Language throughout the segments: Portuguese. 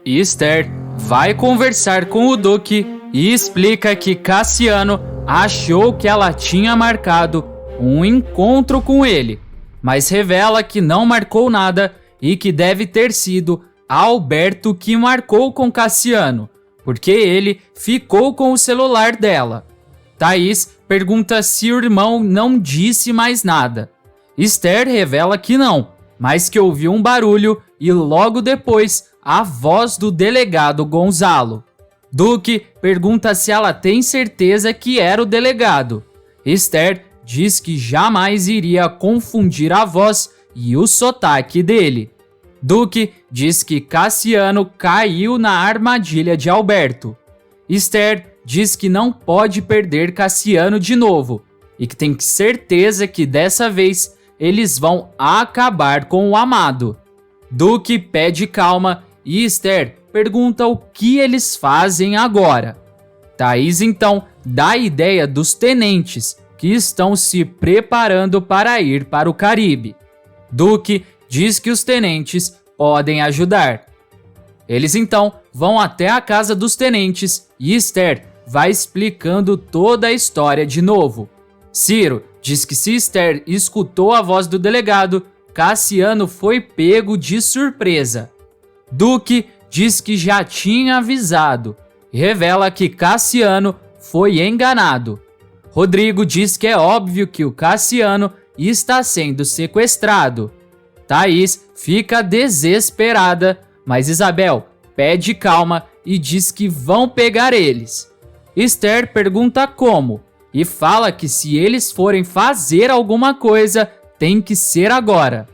Esther vai conversar com o Duque e explica que Cassiano achou que ela tinha marcado um encontro com ele, mas revela que não marcou nada e que deve ter sido Alberto que marcou com Cassiano, porque ele ficou com o celular dela. Thaís pergunta se o irmão não disse mais nada. Esther revela que não, mas que ouviu um barulho e logo depois a voz do delegado Gonzalo. Duque pergunta se ela tem certeza que era o delegado. Esther diz que jamais iria confundir a voz e o sotaque dele. Duque diz que Cassiano caiu na armadilha de Alberto. Esther diz que não pode perder Cassiano de novo e que tem certeza que dessa vez eles vão acabar com o amado. Duque pede calma e Esther pergunta o que eles fazem agora. Thaís então dá a ideia dos tenentes que estão se preparando para ir para o Caribe. Duque diz que os tenentes podem ajudar. Eles então vão até a casa dos tenentes e Esther vai explicando toda a história de novo. Ciro diz que se Esther escutou a voz do delegado, Cassiano foi pego de surpresa. Duque diz que já tinha avisado e revela que Cassiano foi enganado. Rodrigo diz que é óbvio que o Cassiano está sendo sequestrado. Thaís fica desesperada, mas Isabel pede calma e diz que vão pegar eles. Esther pergunta como e fala que se eles forem fazer alguma coisa, tem que ser agora.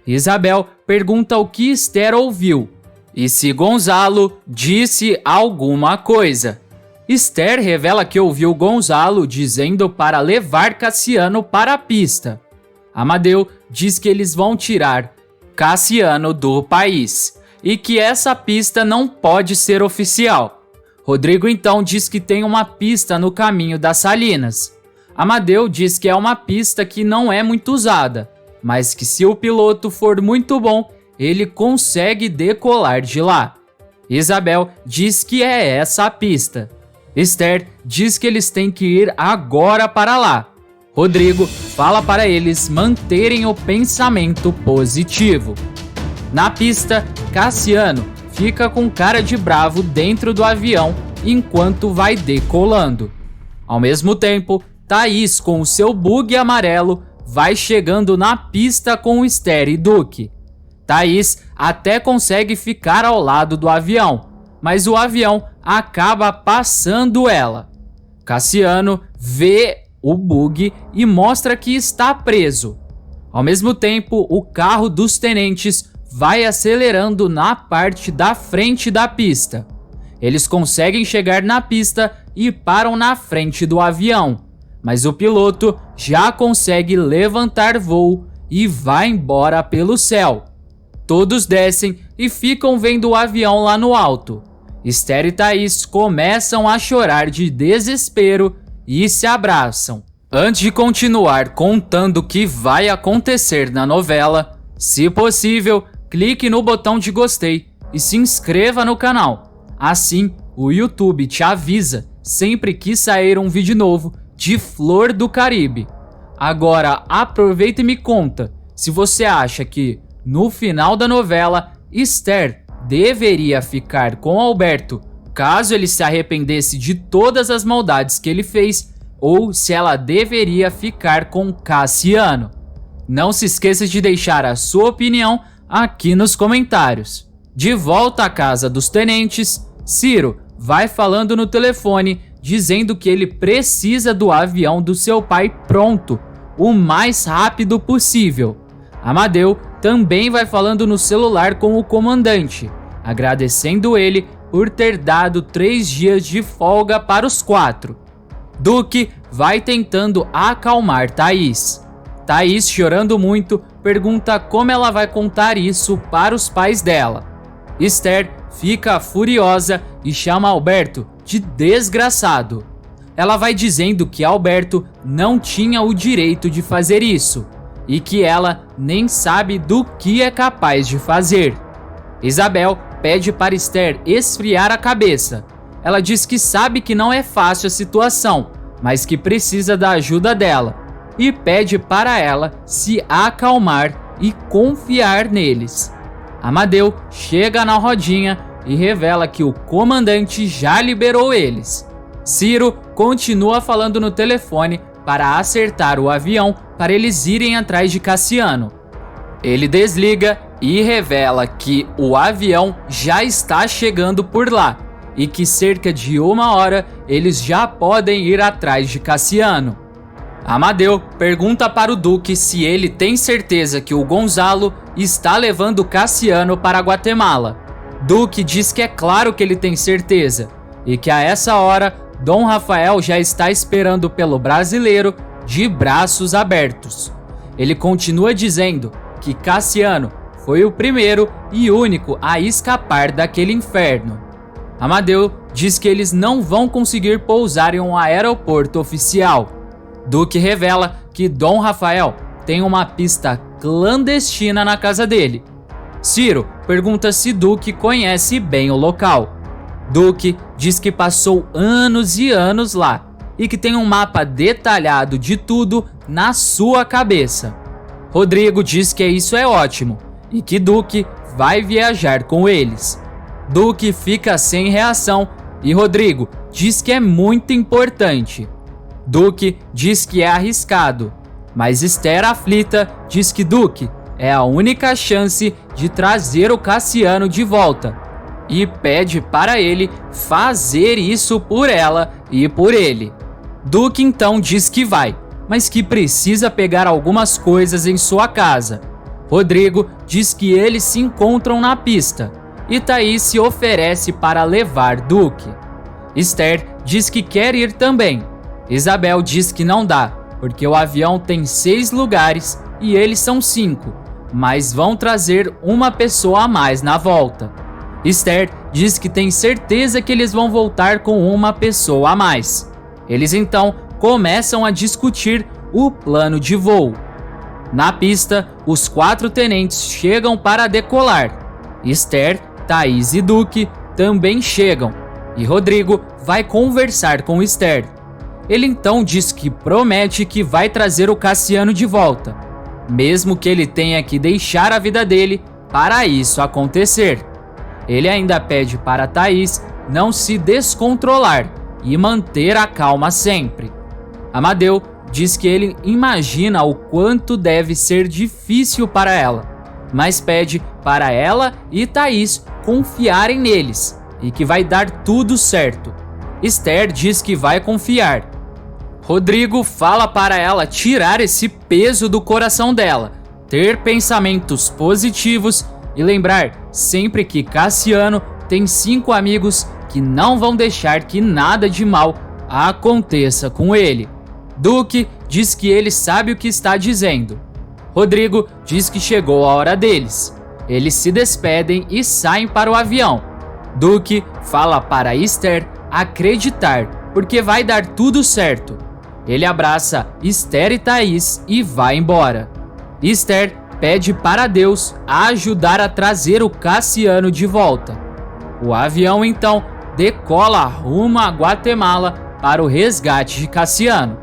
Isabel pergunta o que Esther ouviu e se Gonzalo disse alguma coisa. Esther revela que ouviu Gonzalo dizendo para levar Cassiano para a pista. Amadeu diz que eles vão tirar Cassiano do país e que essa pista não pode ser oficial. Rodrigo então diz que tem uma pista no caminho das Salinas. Amadeu diz que é uma pista que não é muito usada, mas que se o piloto for muito bom, ele consegue decolar de lá. Isabel diz que é essa a pista. Esther diz que eles têm que ir agora para lá. Rodrigo fala para eles manterem o pensamento positivo. Na pista, Cassiano fica com cara de bravo dentro do avião enquanto vai decolando. Ao mesmo tempo, Thaís, com o seu bug amarelo, vai chegando na pista com Esther e Duque. Thaís até consegue ficar ao lado do avião, mas o avião acaba passando ela. Cassiano vê o bug e mostra que está preso. Ao mesmo tempo, o carro dos tenentes vai acelerando na parte da frente da pista. Eles conseguem chegar na pista e param na frente do avião, mas o piloto já consegue levantar voo e vai embora pelo céu. Todos descem e ficam vendo o avião lá no alto. Esther e Thaís começam a chorar de desespero e se abraçam. Antes de continuar contando o que vai acontecer na novela, se possível, clique no botão de gostei e se inscreva no canal. Assim, o YouTube te avisa sempre que sair um vídeo novo de Flor do Caribe. Agora, aproveita e me conta se você acha que, no final da novela, Esther deveria ficar com Alberto caso ele se arrependesse de todas as maldades que ele fez, ou se ela deveria ficar com Cassiano. Não se esqueça de deixar a sua opinião aqui nos comentários. De volta à casa dos tenentes, Ciro vai falando no telefone dizendo que ele precisa do avião do seu pai pronto, o mais rápido possível. Amadeu também vai falando no celular com o comandante, agradecendo ele por ter dado 3 dias de folga para os 4. Duque vai tentando acalmar Thaís. Thaís, chorando muito, pergunta como ela vai contar isso para os pais dela. Esther fica furiosa e chama Alberto de desgraçado. Ela vai dizendo que Alberto não tinha o direito de fazer isso e que ela nem sabe do que é capaz de fazer. Isabel pede para Esther esfriar a cabeça. Ela diz que sabe que não é fácil a situação, mas que precisa da ajuda dela, e pede para ela se acalmar e confiar neles. Amadeu chega na rodinha e revela que o comandante já liberou eles. Ciro continua falando no telefone para acertar o avião para eles irem atrás de Cassiano. Ele desliga e revela que o avião já está chegando por lá e que cerca de 1 hora eles já podem ir atrás de Cassiano. Amadeu pergunta para o Duque se ele tem certeza que o Gonzalo está levando Cassiano para Guatemala. Duque diz que é claro que ele tem certeza e que a essa hora Dom Rafael já está esperando pelo brasileiro de braços abertos. Ele continua dizendo que Cassiano foi o primeiro e único a escapar daquele inferno. Amadeu diz que eles não vão conseguir pousar em um aeroporto oficial. Duque revela que Dom Rafael tem uma pista clandestina na casa dele. Ciro pergunta se Duque conhece bem o local. Duque diz que passou anos e anos lá e que tem um mapa detalhado de tudo na sua cabeça. Rodrigo diz que isso é ótimo e que Duque vai viajar com eles. Duque fica sem reação e Rodrigo diz que é muito importante. Duque diz que é arriscado, mas Esther, aflita, diz que Duque é a única chance de trazer o Cassiano de volta e pede para ele fazer isso por ela e por ele. Duque então diz que vai, mas que precisa pegar algumas coisas em sua casa. Rodrigo diz que eles se encontram na pista e Thaís se oferece para levar Duque. Esther diz que quer ir também. Isabel diz que não dá, porque o avião tem 6 lugares e eles são 5, mas vão trazer uma pessoa a mais na volta. Esther diz que tem certeza que eles vão voltar com uma pessoa a mais. Eles então começam a discutir o plano de voo. Na pista, os 4 tenentes chegam para decolar. Esther, Thaís e Duque também chegam, e Rodrigo vai conversar com Esther. Ele então diz que promete que vai trazer o Cassiano de volta, mesmo que ele tenha que deixar a vida dele para isso acontecer. Ele ainda pede para Thaís não se descontrolar e manter a calma sempre. Amadeu diz que ele imagina o quanto deve ser difícil para ela, mas pede para ela e Thaís confiarem neles e que vai dar tudo certo. Esther diz que vai confiar. Rodrigo fala para ela tirar esse peso do coração dela, ter pensamentos positivos e lembrar sempre que Cassiano tem 5 amigos que não vão deixar que nada de mal aconteça com ele. Duque diz que ele sabe o que está dizendo. Rodrigo diz que chegou a hora deles. Eles se despedem e saem para o avião. Duque fala para Esther acreditar, porque vai dar tudo certo. Ele abraça Esther e Thaís e vai embora. Esther pede para Deus ajudar a trazer o Cassiano de volta. O avião então decola rumo a Guatemala para o resgate de Cassiano.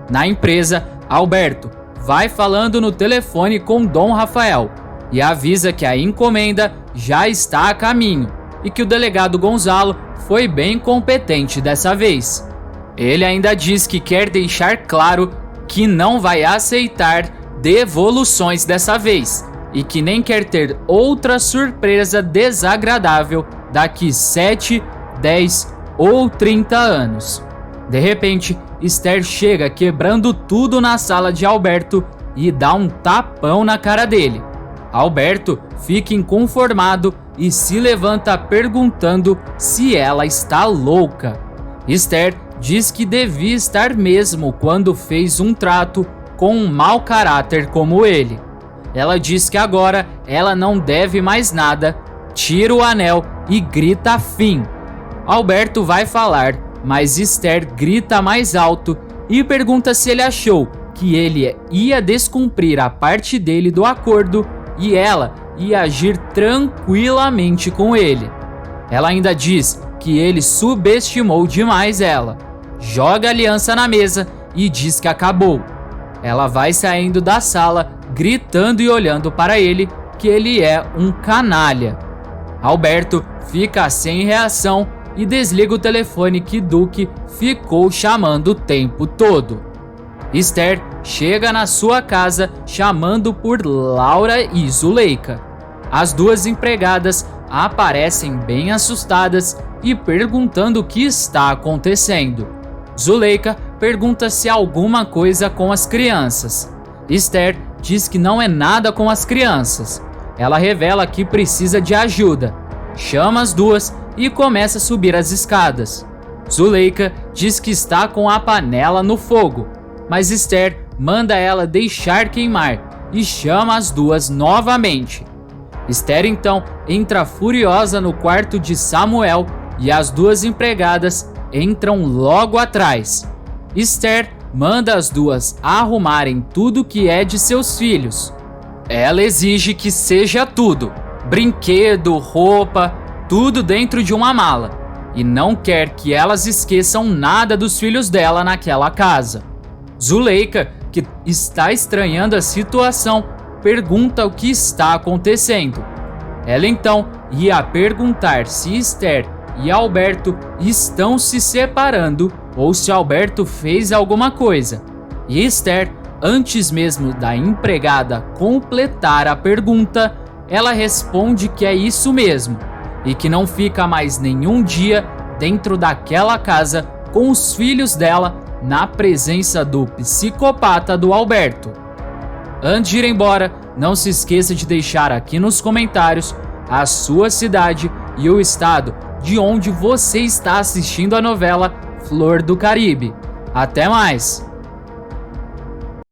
Na empresa, Alberto vai falando no telefone com Dom Rafael e avisa que a encomenda já está a caminho e que o delegado Gonzalo foi bem competente dessa vez. Ele ainda diz que quer deixar claro que não vai aceitar devoluções dessa vez e que nem quer ter outra surpresa desagradável daqui 7, 10 ou 30 anos. De repente, Esther chega quebrando tudo na sala de Alberto e dá um tapão na cara dele. Alberto fica inconformado e se levanta perguntando se ela está louca. Esther diz que devia estar mesmo quando fez um trato com um mau caráter como ele. Ela diz que agora ela não deve mais nada, tira o anel e grita fim. Alberto vai falar, mas Esther grita mais alto e pergunta se ele achou que ele ia descumprir a parte dele do acordo e ela e agir tranquilamente com ele. Ela ainda diz que ele subestimou demais ela, joga a aliança na mesa e diz que acabou. Ela vai saindo da sala, gritando e olhando para ele que ele é um canalha. Alberto fica sem reação e desliga o telefone que Duque ficou chamando o tempo todo. Esther chega na sua casa chamando por Laura e Zuleika. As duas empregadas aparecem bem assustadas e perguntando o que está acontecendo. Zuleika pergunta se há alguma coisa com as crianças. Esther diz que não é nada com as crianças. Ela revela que precisa de ajuda, chama as duas e começa a subir as escadas. Zuleika diz que está com a panela no fogo, mas Esther manda ela deixar queimar e chama as duas novamente. Esther então entra furiosa no quarto de Samuel e as duas empregadas entram logo atrás. Esther manda as duas arrumarem tudo que é de seus filhos. Ela exige que seja tudo, brinquedo, roupa, tudo dentro de uma mala, e não quer que elas esqueçam nada dos filhos dela naquela casa. Zuleika, que está estranhando a situação, pergunta o que está acontecendo. Ela então ia perguntar se Esther e Alberto estão se separando ou se Alberto fez alguma coisa. E Esther, antes mesmo da empregada completar a pergunta, ela responde que é isso mesmo e que não fica mais nenhum dia dentro daquela casa com os filhos dela na presença do psicopata do Alberto. Antes de ir embora, não se esqueça de deixar aqui nos comentários a sua cidade e o estado de onde você está assistindo a novela Flor do Caribe. Até mais!